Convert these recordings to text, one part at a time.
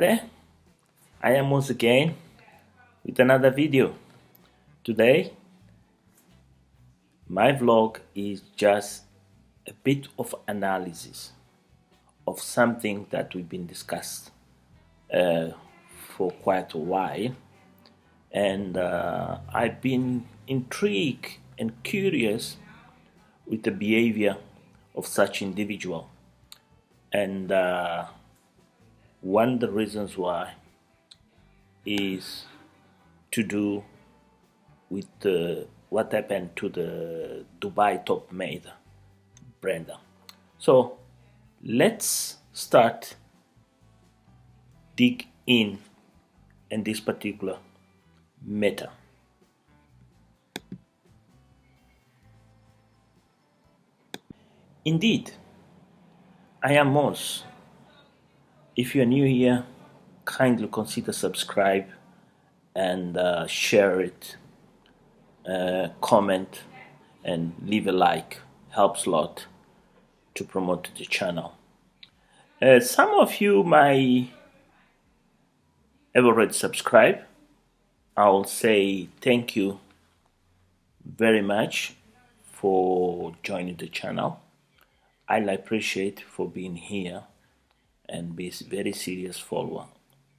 there, I am once again with another video. Today, my vlog is just a bit of analysis of something that we've been discussed for quite a while, and I've been intrigued and curious with the behavior of such individual, and one of the reasons why is to do with what happened to the Dubai top maid, Brenda. So let's start dig in this particular matter. Indeed, I am Mons. If you are new here, kindly consider subscribe and share it, comment and leave a like. Helps a lot to promote the channel. Some of you might have already subscribed. I'll say thank you very much for joining the channel. I'll appreciate for being here and be very serious follower.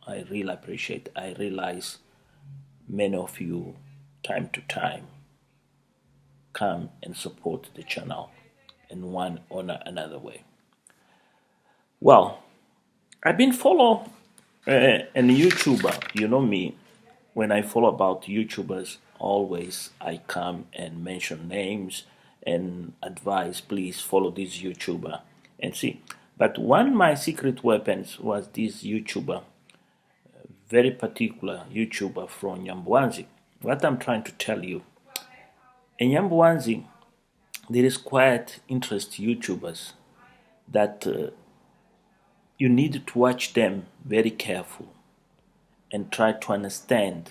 I really appreciate. I realize many of you time to time come and support the channel in one or another way. Well, I've been follow a YouTuber. You know me, when I follow about YouTubers, always I come and mention names and advise, please follow this YouTuber and see. But one of my secret weapons was this YouTuber, very particular YouTuber from Nyambwanzi. What I'm trying to tell you, in Nyambwanzi, there is quite interesting YouTubers that you need to watch them very careful and try to understand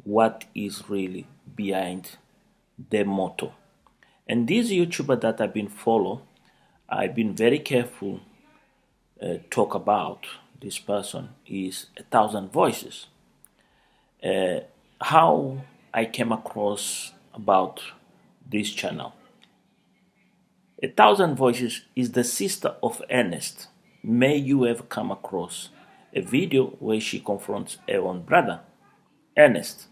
what is really behind their motto. And this YouTuber that I've been follow, I've been very careful talk about this person is 1,000 Voices. How I came across about this channel. 1,000 Voices is the sister of Ernest. May you have come across a video where she confronts her own brother, Ernest.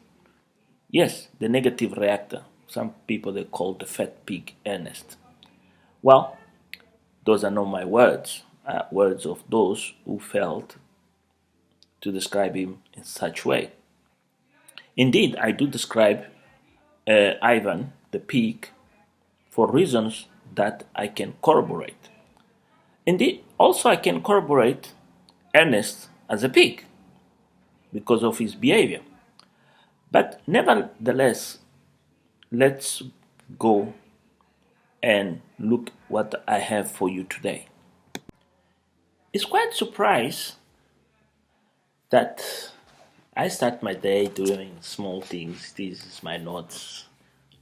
Yes, the negative reactor. Some people they call the fat pig Ernest. Well, those are not my words, words of those who felt to describe him in such way. Indeed, I do describe Ivan the pig for reasons that I can corroborate. Indeed, also I can corroborate Ernest as a pig because of his behavior. But nevertheless, let's go and look what I have for you today. It's quite surprised that I start my day doing small things. This is my notes,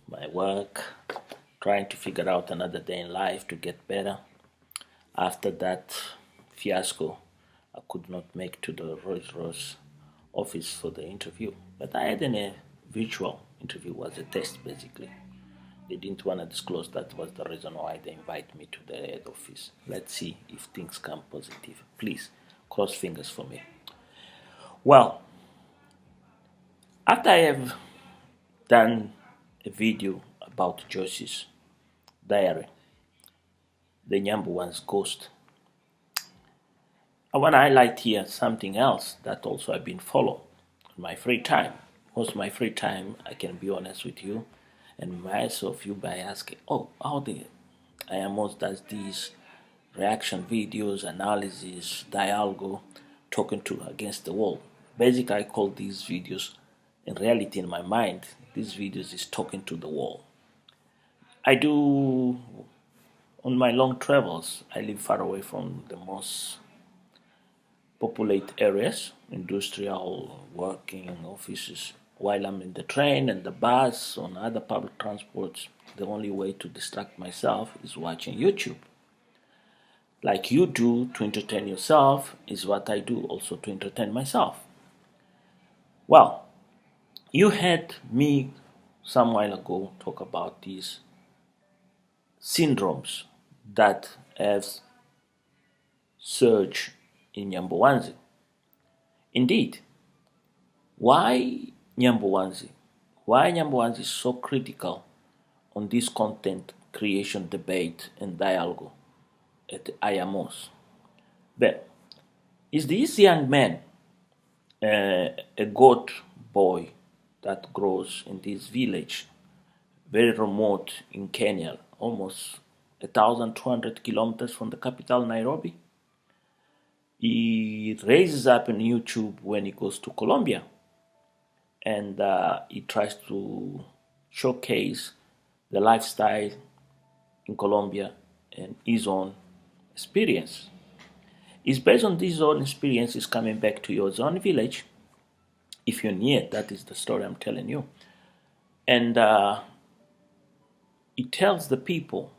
my work, trying to figure out another day in life to get better. After that fiasco, I could not make to the Rolls-Royce office for the interview. But I had a virtual interview, was a test basically. They didn't want to disclose that was the reason why they invite me to the head office. Let's see if things come positive. Please, cross fingers for me. Well, after I have done a video about Joyce's diary, the Nyambwan's ghost, I want to highlight here something else that also I've been following in my free time. Most of my free time, I can be honest with you, and myself, you by asking, oh, how I almost does these reaction videos, analysis, dialogue, talking to against the wall. Basically, I call these videos, in reality, in my mind, these videos is talking to the wall. I do, on my long travels, I live far away from the most populated areas, industrial, working, offices. While I'm in the train and the bus, on other public transports, the only way to distract myself is watching YouTube. like you do to entertain yourself is what I do also to entertain myself. Well, you had me some while ago talk about these syndromes that have surged in Nyambowanzi. Indeed, why Nyambowanzi? Why Nyambowanzi is so critical on this content creation debate and dialogue at IAMOS? But is this young man a goat boy that grows in this village, very remote in Kenya, almost 1,200 kilometers from the capital, Nairobi? He raises up on YouTube when he goes to Colombia, and he tries to showcase the lifestyle in Colombia and his own experience. It's based on his own experiences coming back to your own village. If you're near, that is the story I'm telling you. And he tells the people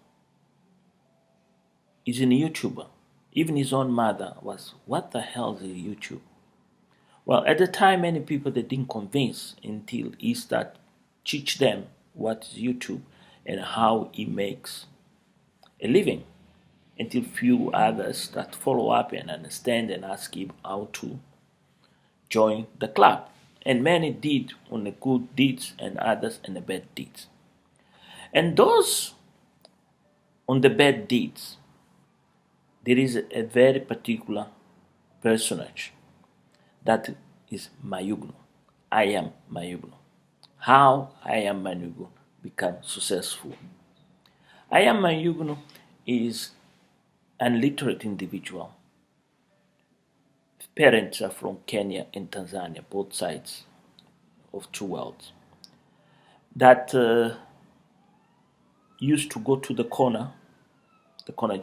he's a YouTuber. Even his own mother was, what the hell is a YouTube? Well, at the time, many people they didn't convince until he started teach them what is YouTube and how he makes a living. Until few others that follow up and understand and ask him how to join the club. And many did on the good deeds and others on the bad deeds. And those on the bad deeds, there is a very particular personage that is Mayugno. I am Mayugno. How I am Mayugno become successful. I am Mayugno is an illiterate individual. Parents are from Kenya and Tanzania, both sides of two worlds. That used to go to the corner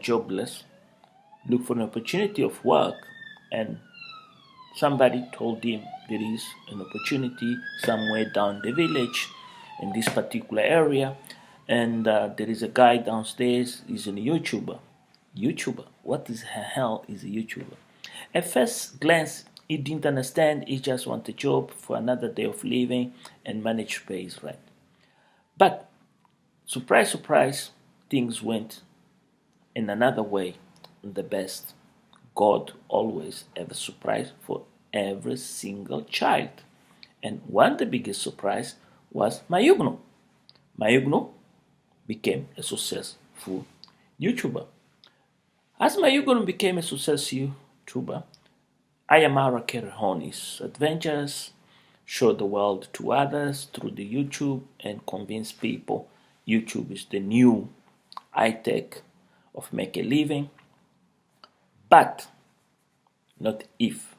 jobless, look for an opportunity of work, and somebody told him there is an opportunity somewhere down the village in this particular area, and there is a guy downstairs, he's a YouTuber. YouTuber? What the hell is a YouTuber? At first glance, he didn't understand, he just wanted a job for another day of living and manage to pay his rent. But, surprise, surprise, things went in another way, the best. God always have a surprise for every single child. And one of the biggest surprise was Mayugno. Mayugno became a successful YouTuber. As Mayugno became a successful YouTuber, Ayamara carried on his adventures, showed the world to others through the YouTube, and convinced people YouTube is the new high tech of make a living. But, not if,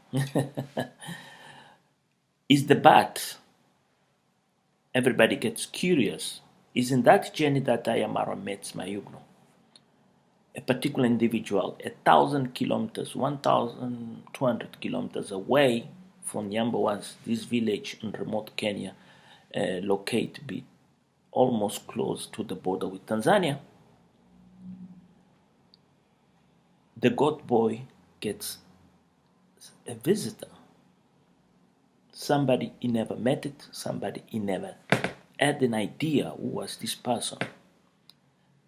is the but. Everybody gets curious. Is in that journey that Ayamara met Mayugno. A particular individual, 1,000 kilometers, 1,200 kilometers away from Nyambowanzi, this village in remote Kenya, located be almost close to the border with Tanzania. The goat boy gets a visitor. Somebody he never met it, somebody he never had an idea who was this person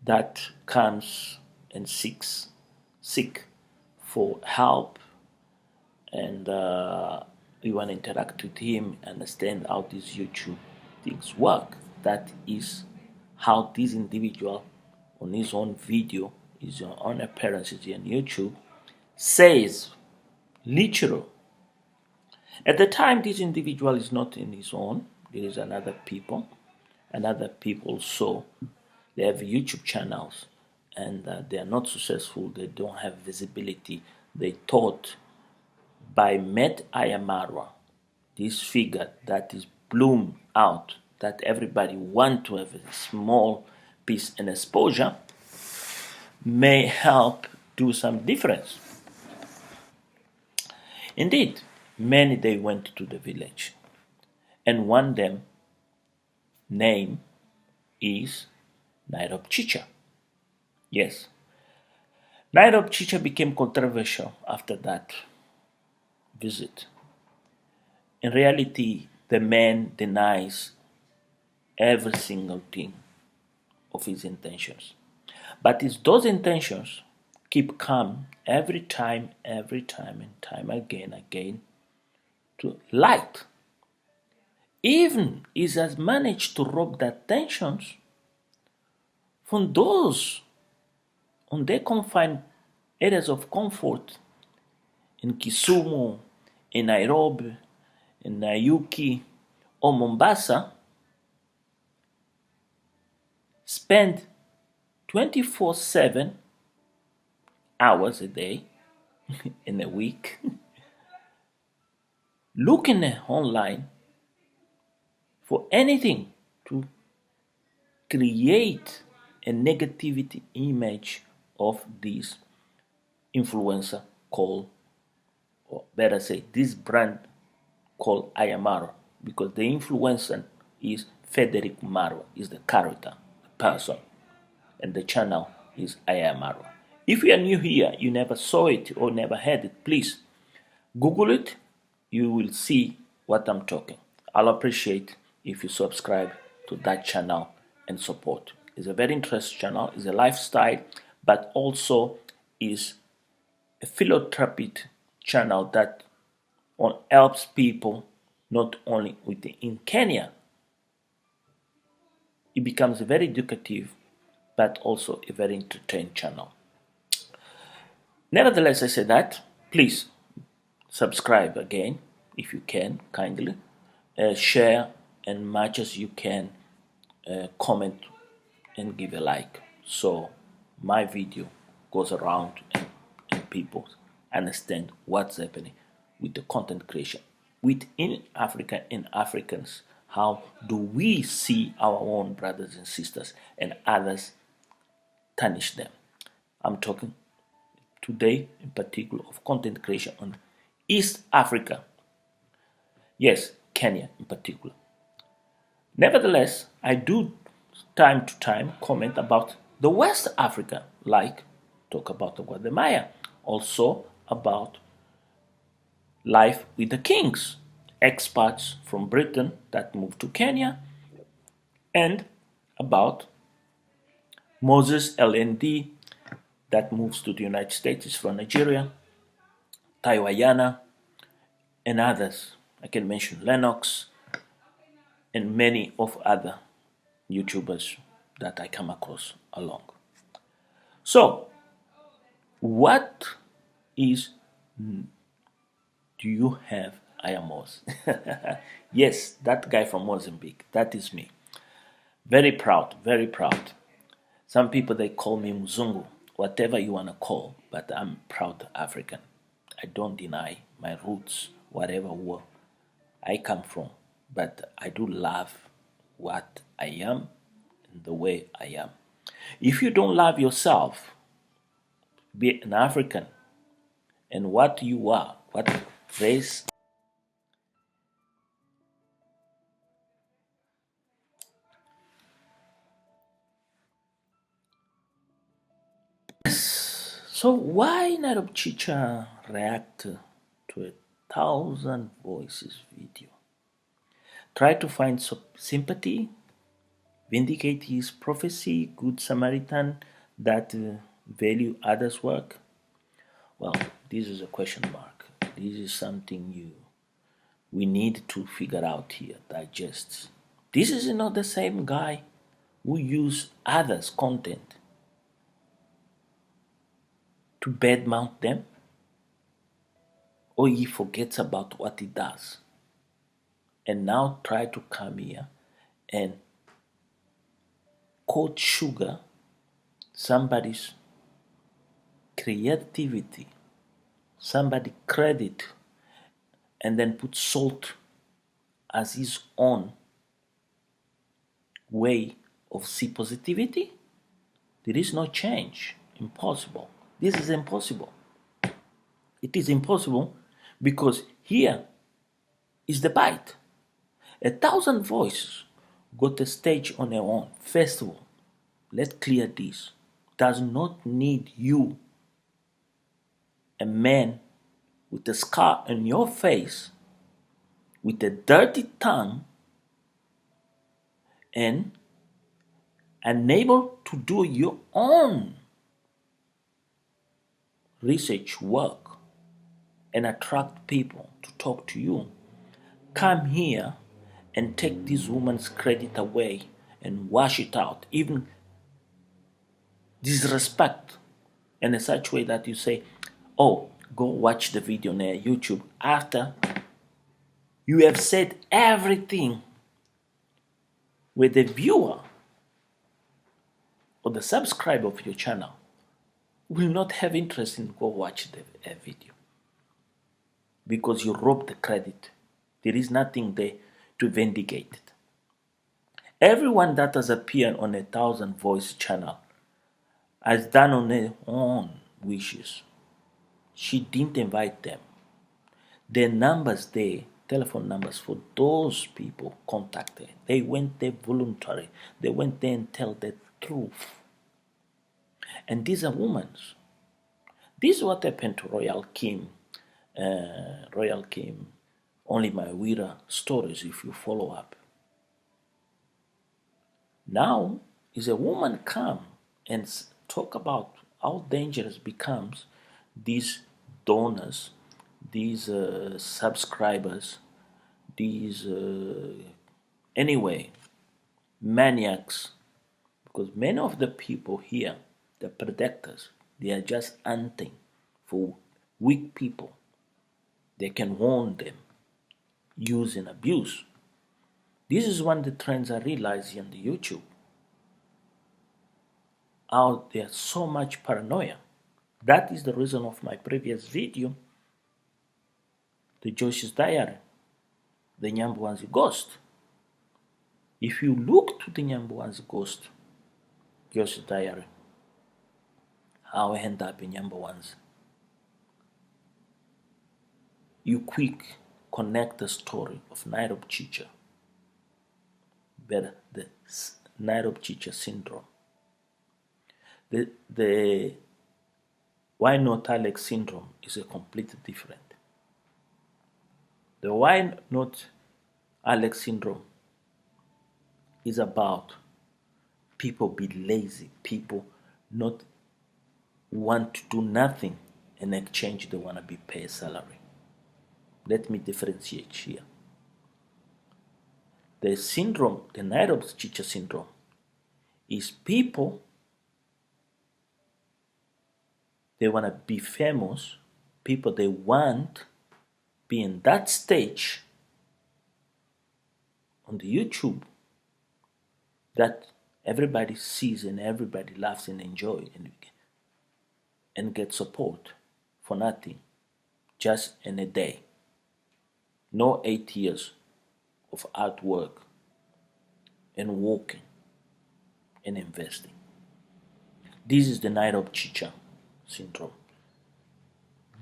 that comes and seek for help, and you want to interact with him, understand how these YouTube things work. That is how this individual on his own video, his own appearances on YouTube, says literal. At the time, this individual is not in his own. There is another people so they have YouTube channels, and they are not successful. They don't have visibility. They thought by Met Ayamara, this figure that is bloom out, that everybody want to have a small piece and exposure, may help do some difference. Indeed, many they went to the village, and one of them name is Nairobi Chicha. Yes, Night of Chicha became controversial after that visit. In reality, the man denies every single thing of his intentions. But it's those intentions keep coming every time, and time again to light. Even he has managed to rob the attentions from those on their confined areas of comfort in Kisumu, in Nairobi, in Nayuki, or Mombasa, spend 24/7 hours a day in a week looking online for anything to create a negativity image of this influencer called, or better say, this brand called Ayamaro, because the influencer is Federic Maro, is the character, the person, and the channel is Ayamaro. If you are new here, you never saw it or never heard it, please Google it. You will see what I'm talking. I'll appreciate if you subscribe to that channel and support. It's a very interesting channel. It's a lifestyle, but also is a philanthropy channel that helps people not only in Kenya. It becomes very educative, but also a very entertaining channel. Nevertheless, I say that please subscribe again if you can, kindly share, and much as you can comment and give a like, so my video goes around and people understand what's happening with the content creation within Africa and Africans. How do we see our own brothers and sisters and others tarnish them? I'm talking today in particular of content creation on East Africa. Yes, Kenya in particular. Nevertheless, I do time to time comment about the West Africa, like talk about the Guatemala, also about life with the kings, expats from Britain that moved to Kenya, and about Moses LND that moves to the United States from Nigeria, Taiwana, and others. I can mention Lennox and many of other YouTubers that I come across along. So, what is do you have Ayamos? Yes, that guy from Mozambique, that is me. Very proud, very proud. Some people they call me Mzungu, whatever you want to call, but I'm proud African. I don't deny my roots, whatever war I come from, but I do love what I am and the way I am. If you don't love yourself, be an African, and what you are, what race. So why Nairobi Chicha react to 1,000 voices video? Try to find sympathy, vindicate his prophecy, good Samaritan that value others' work? Well, this is a question mark. This is something we need to figure out here, digest. This is not the same guy who use others' content to badmouth them, or he forgets about what he does and now try to come here and quote sugar somebody's creativity, somebody credit, and then put salt as his own way of see positivity? There is no change. Impossible. This is impossible. It is impossible because here is the bite. 1,000 voices got a stage on their own. Festival. Let's clear this. Does not need you a man with a scar on your face, with a dirty tongue, and unable to do your own research work and attract people to talk to you, come here and take this woman's credit away and wash it out, even disrespect in a such way that you say, oh, go watch the video on YouTube after you have said everything with the viewer or the subscriber of your channel will not have interest in go watch the video because you robbed the credit. There is nothing there to vindicate it. Everyone that has appeared on 1,000 Voice channel has done on their own wishes. She didn't invite them. Their numbers there, telephone numbers for those people contacted. They went there voluntary. They went there and tell the truth. And these are women. This is what happened to Royal Kim. Royal Kim, only my Wira stories if you follow up. Now is a woman come and talk about how dangerous becomes these donors, these subscribers, these anyway maniacs, because many of the people here, the predators, they are just hunting for weak people. They can warn them, use and abuse. This is one of the trends I realize on the YouTube. How there's so much paranoia. That is the reason of my previous video, the Josh's Diary, the Nyambuanzi Ghost. If you look to the Nyambuanzi Ghost, Josh's Diary, how I end up in Nyambuanzi, you quick connect the story of Nairobi Chicha, better the Nairobi Chicha syndrome. The why not Alex syndrome is a completely different. The why not Alex syndrome is about people be lazy, people not want to do nothing in exchange they want to be paid salary. Let me differentiate here. The syndrome, the Nairobi Chicha syndrome, is people, they want to be famous, people they want be in that stage on the YouTube that everybody sees and everybody laughs and enjoy and get support for nothing, just in a day. No 8 years of hard work and working and investing. This is the Nairobi Chicha syndrome.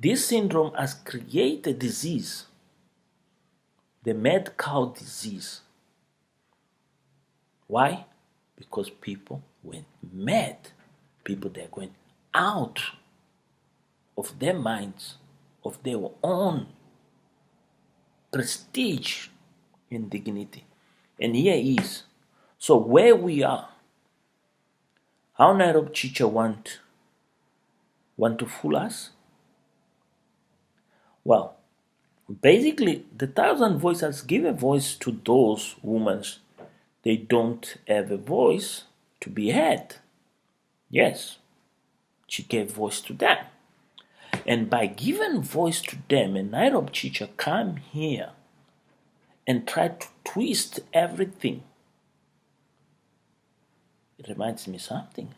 This syndrome has created a disease, the mad cow disease. Why? Because people went mad. People, they're going out of their minds, of their own prestige and dignity. And here is, so where we are, how Nairobi Chicha want to fool us? Well, basically, the 1,000 Voices give a voice to those women. They don't have a voice to be heard. Yes, she gave voice to them. And by giving voice to them, and Nairobi Chicha come here and try to twist everything. It reminds me something.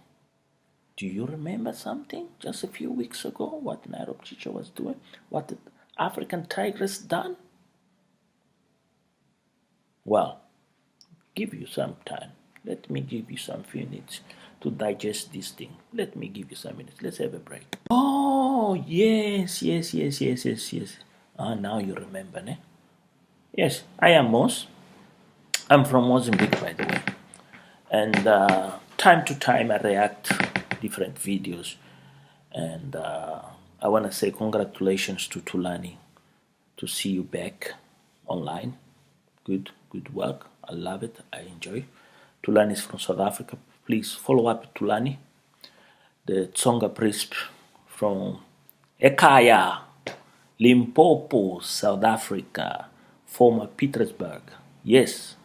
Do you remember something just a few weeks ago? What Nairobi Chicha was doing? What the African Tigress done? Well, give you some time. Let me give you some few minutes to digest this thing. Let me give you some minutes. Let's have a break. Oh, yes. Now you remember, ne? Yes, I am Mos. I'm from Mozambique, by the way. And time to time I react different videos. And I want to say congratulations to Tulani to see you back online. Good work. I love it. I enjoy. Tulani is from South Africa. Please follow up Tulani. The Tsonga priest from Ekaya, Limpopo, South Africa, former Petersburg. Yes,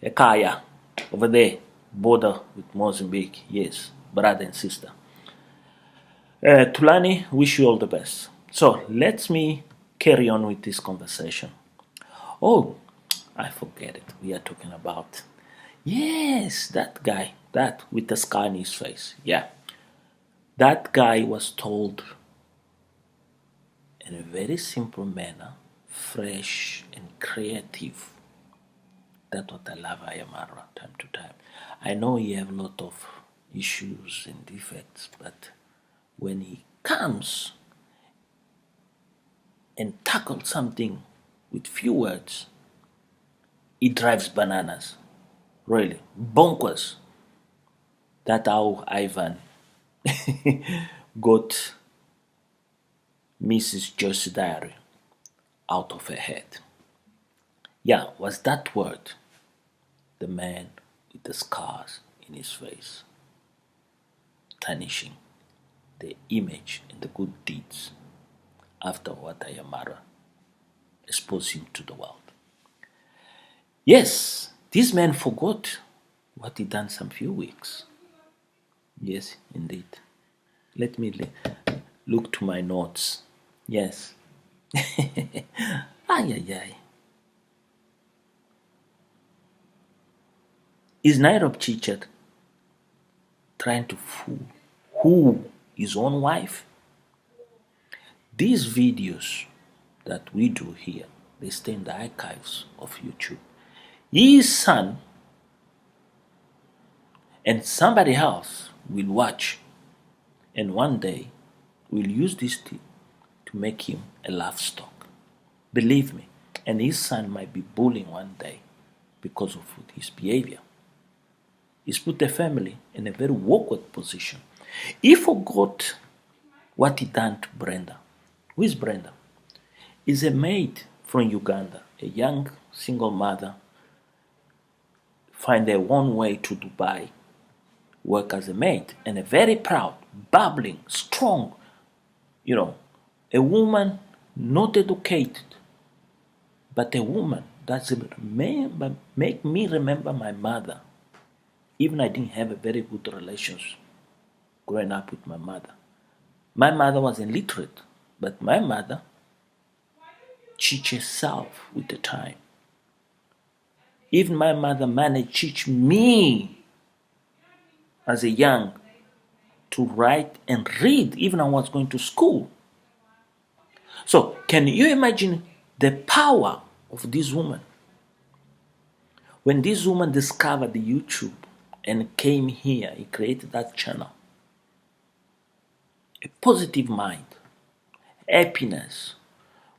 Ekaya, over there, border with Mozambique. Yes, brother and sister. Tulani, wish you all the best. So let me carry on with this conversation. Oh, I forget it. We are talking about. Yes, that guy, that with the scar on his face. Yeah. That guy was told in a very simple manner, fresh and creative. That's what I love Ayamara time to time. I know he have a lot of issues and defects, but when he comes and tackles something with few words, he drives bananas. Really. Bonkers. That's how Ivan got Mrs. Joyce's diary out of her head. Yeah, was that word the man with the scars in his face, tarnishing the image and the good deeds after what Ayamara exposed him to the world. Yes, this man forgot what he done some few weeks. Yes, indeed. Let me look to my notes. Yes. Ay, ay, ay. Is Nairobi Chichet trying to fool who? His own wife? These videos that we do here, they stay in the archives of YouTube. His son and somebody else will watch, and one day will use this to make him a laugh stock. Believe me, and his son might be bullying one day because of his behavior. He's put the family in a very awkward position. He forgot what he done to Brenda. Who is Brenda? Is a maid from Uganda, a young single mother, find their own way to Dubai, work as a maid, and a very proud, bubbling, strong, a woman not educated, but a woman that make me remember my mother. Even I didn't have a very good relationship growing up with my mother. My mother was illiterate, but my mother teach herself with the time. Even my mother managed to teach me as a young to write and read, even I was going to school. So can you imagine the power of this woman? When this woman discovered the YouTube and came here, he created that channel. A positive mind, happiness,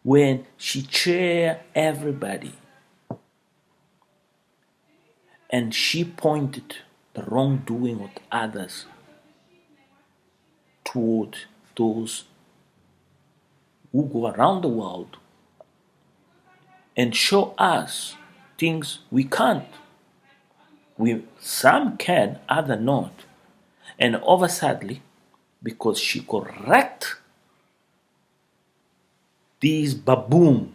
when she cheered everybody and she pointed the wrongdoing of others toward those who go around the world and show us things we can't. Some can, others not. And over sadly, because she correct these baboon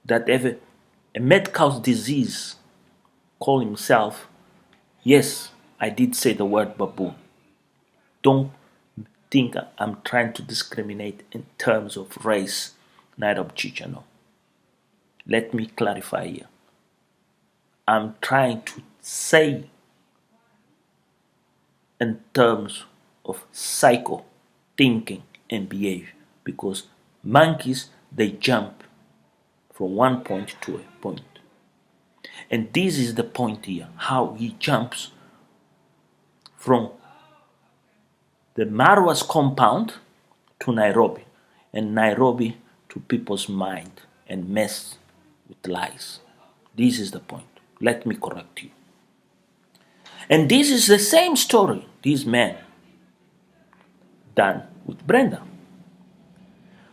that have a mad cow's disease call himself, yes, I did say the word baboon. Don't think I'm trying to discriminate in terms of race, neither of no. Let me clarify here. I'm trying to say in terms of psycho thinking and behavior, because monkeys, they jump from one point to a point. And this is the point here, how he jumps from the Marwa's compound to Nairobi, and Nairobi to people's mind and mess with lies. This is the point. Let me correct you. And this is the same story. This man done with Brenda.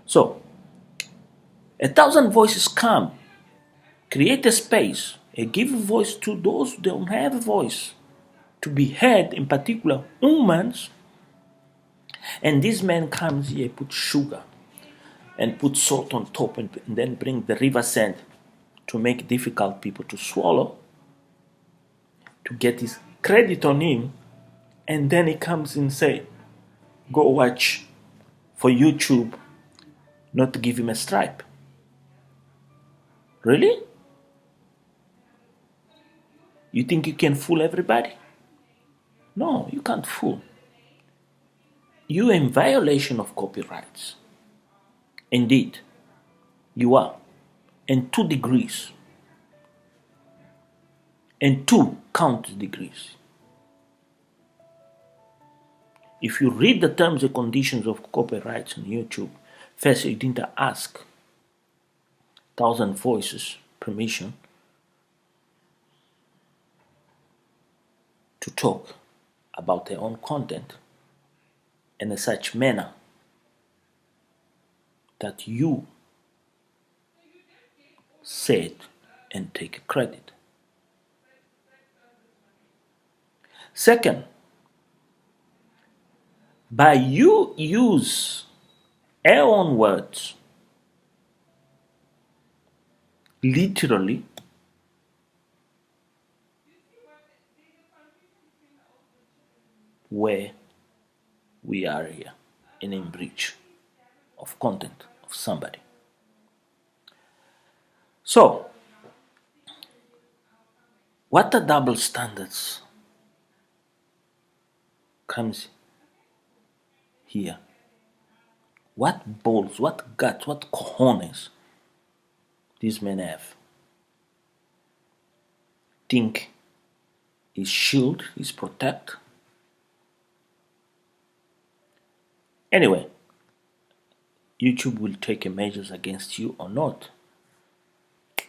So, 1,000 voices come, create a space, and give voice to those who don't have a voice, to be heard, in particular, humans. And this man comes here, put sugar, and put salt on top, and then bring the river sand to make difficult people to swallow, to get his credit on him, and then he comes and say, go watch for YouTube, not to give him a stripe. Really? You think you can fool everybody? No, you can't fool. You're in violation of copyrights. Indeed, you are. And 2 degrees. And 2 count degrees. If you read the terms and conditions of copyrights on YouTube, first you didn't ask 1,000 voices permission to talk about their own content in a such manner that you said and take credit. Second, by you use our own words, literally, where we are here in breach of content of somebody. So, what are double standards comes here? What balls, what guts, what cojones these men have? Think is shield, is protect. Anyway, YouTube will take measures against you or not,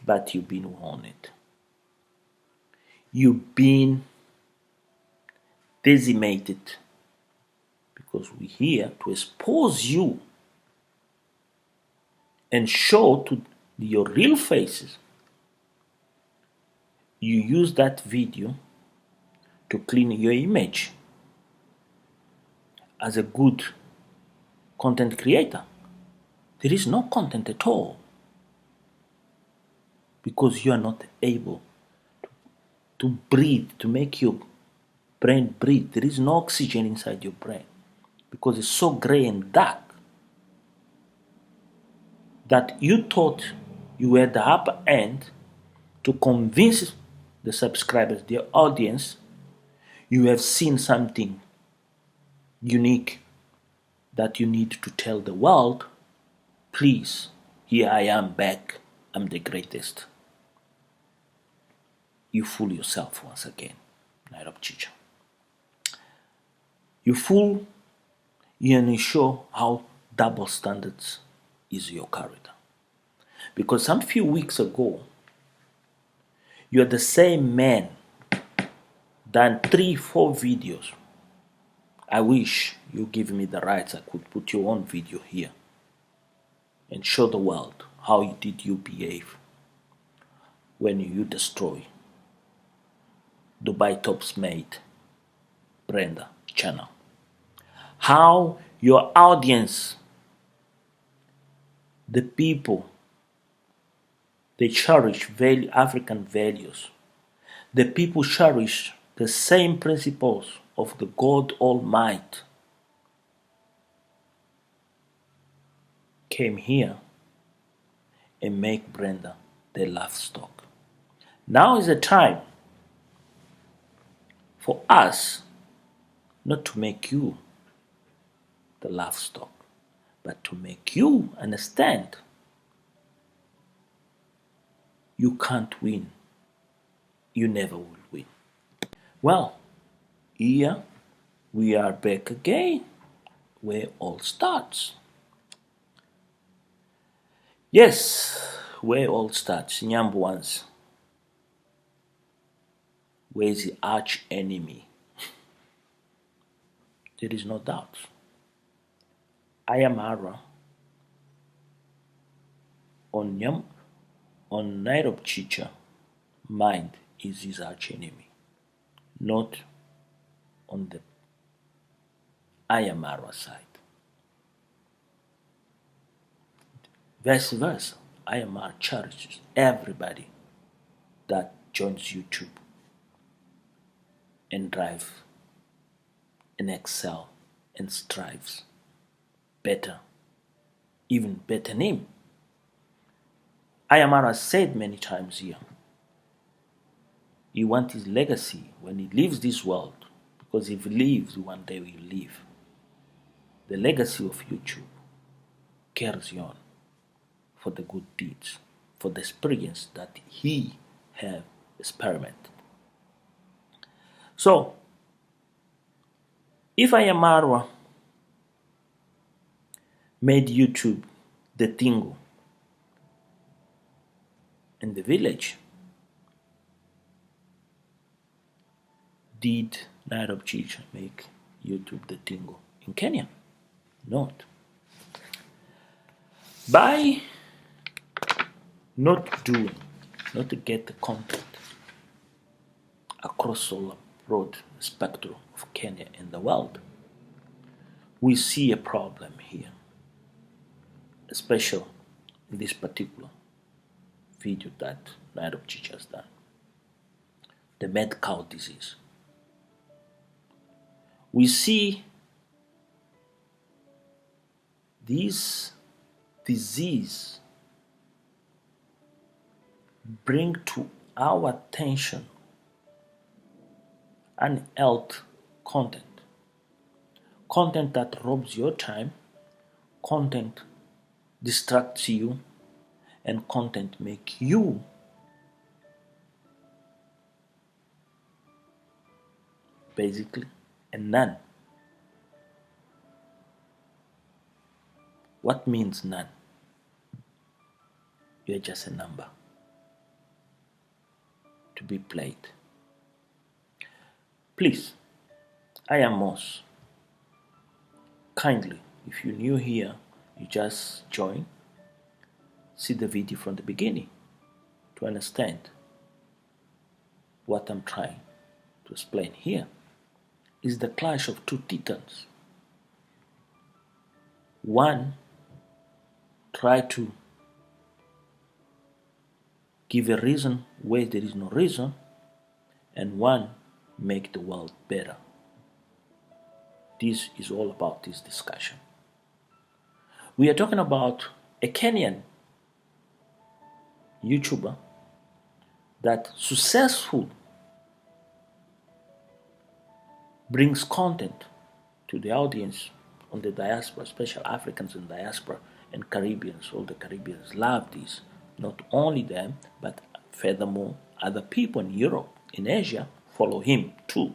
but you've been warned. You've been decimated because we're here to expose you and show to your real faces. You use that video to clean your image as a good content creator. There is no content at all because you are not able to breathe, to make your brain breathe. There is no oxygen inside your brain because it's so gray and dark that you thought you were the upper end to convince the subscribers, the audience, you have seen something unique that you need to tell the world, please, here I am back, I'm the greatest. You fool yourself once again, Nairobi Chicha. You fool, and you show how double standards is your character. Because some few weeks ago, you are the same man done 3-4 videos. I wish you give me the rights, I could put your own video here and show the world how did you behave when you destroy Dubai Top's mate Brenda channel. How your audience, the people, they cherish African values. The people cherish the same principles of the God Almighty. Came here and make Brenda their livestock. Now is the time for us not to make you the livestock, but to make you understand you can't win. You never will win. Well, here we are back again where all starts. Yes, where all starts. Nyambu once. Where is the arch enemy? There is no doubt. Ayamara on Nairobi Chicha, mind is his arch enemy, not on the Ayamara side. Vice versa, Ayamara cherishes everybody that joins YouTube and drive and excel and strives better, even better name. Ayamara said many times here, he wants his legacy when he leaves this world, because if he leaves, one day he will leave. The legacy of YouTube carries on for the good deeds, for the experience that he have experimented. So, if Ayamara made YouTube the tingo in the village, did Nairobi Chicha make YouTube the tingo in Kenya? Not. By not to get the content across all the broad spectrum of Kenya and the world, we see a problem here, especially in this particular video that Nairobi Chicha has done. The mad cow disease. We see this disease bring to our attention unhealthy content that robs your time, content distracts you, and content make you basically a nun. What means none? You're just a number to be played. Please, I am Moss. Kindly, if you're new here, you just join, see the video from the beginning to understand what I'm trying to explain here. Is the clash of two titans. One try to give a reason where there is no reason, and one make the world better. This is all about this discussion. We are talking about a Kenyan YouTuber that successful brings content to the audience on the diaspora, especially Africans in diaspora and Caribbeans. All the Caribbeans love this. Not only them, but furthermore, other people in Europe, in Asia, follow him too.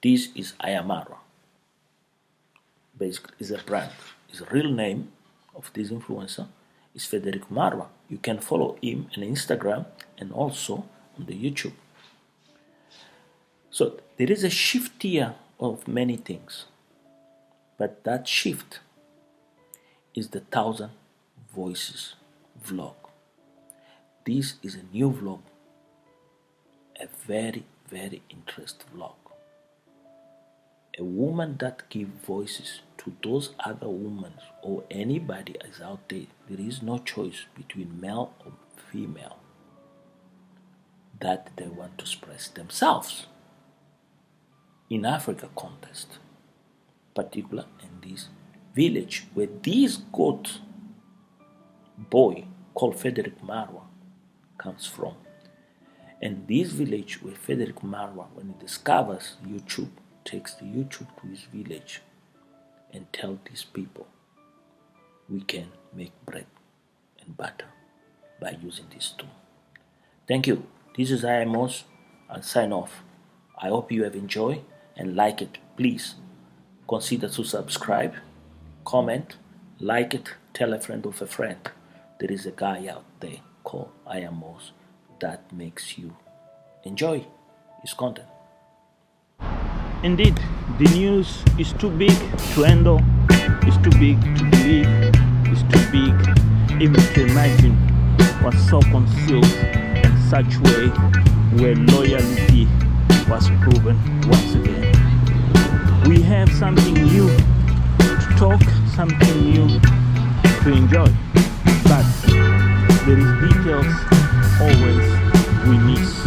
This is Ayamara. Basically, is a brand. His real name of this influencer is Federico Marwa. You can follow him on Instagram and also on the YouTube. So there is a shift here of many things, but that shift is the 1,000 Voices vlog. This is a new vlog, a very, very interesting vlog. A woman that gives voices to those other women or anybody is out there. There is no choice between male or female that they want to express themselves. In Africa context, particular in this village where this goat boy called Frederick Marwa comes from. And this village where Frederick Marwa, when he discovers YouTube, takes the YouTube to his village and tell these people, we can make bread and butter by using this tool. Thank you. This is IMOS. I'll sign off. I hope you have enjoyed and like it. Please consider to subscribe, comment, like it, tell a friend of a friend. There is a guy out there called IMOS that makes you enjoy his content. Indeed, the news is too big to handle It's too big to believe. It's too big even to imagine was so concealed in such way where loyalty was proven once again. We have something new to talk, something new to enjoy, but there is details always we miss.